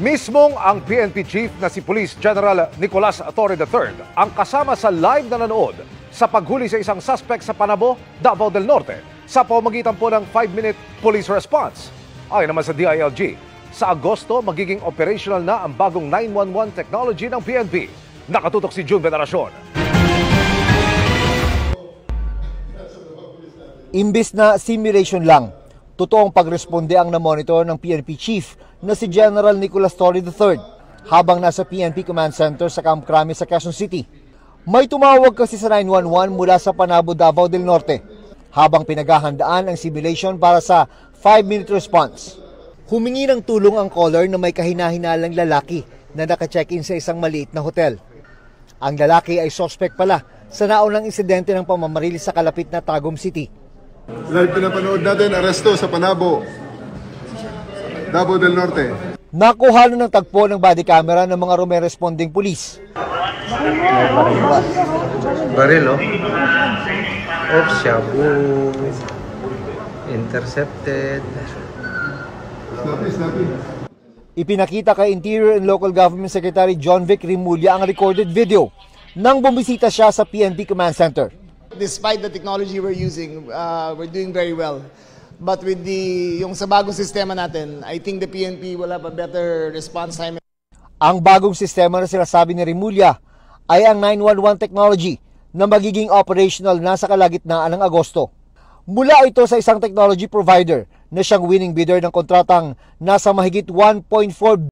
Mismong ang PNP Chief na si Police General Nicolas Torre III ang kasama sa live na nanood sa paghuli sa isang suspect sa Panabo, Davao del Norte sa pamamagitan po ng 5-minute police response. Ayon naman sa DILG, sa Agosto magiging operational na ang bagong 911 technology ng PNP. Nakatutok si June Veneracion. Imbis na simulation lang, totoong pagresponde ang na-monitor ng PNP Chief na si General Nicolas Torre III habang nasa PNP Command Center sa Camp Crame sa Quezon City. May tumawag kasi sa 911 mula sa Panabo, Davao del Norte habang pinaghahandaan ang simulation para sa 5-minute response. Humingi ng tulong ang caller na may kahinahinalang lalaki na naka-check-in sa isang maliit na hotel. Ang lalaki ay suspect pala sa naunang insidente ng pamamaril sa kalapit na Tagum City. Live pinapanood natin, aresto sa Panabo, Davao del Norte. Nakuha na ng tagpo ng body camera ng mga rumeresponding pulis. Baril, oh. Oops, shabu. Intercepted. Snappy. Ipinakita kay Interior and Local Government Secretary John Vic Rimulya ang recorded video nang bumisita siya sa PNP Command Center. Despite the technology we're using, we're doing very well. But with yung sa bagong sistema natin, I think the PNP will have a better response time. Ang bagong sistema na sinasabi ni Rimulya ay ang 911 technology na magiging operational na sa kalagitnaan ng Agosto. Mula ito sa isang technology provider na siyang winning bidder ng kontratang nasa mahigit 1.4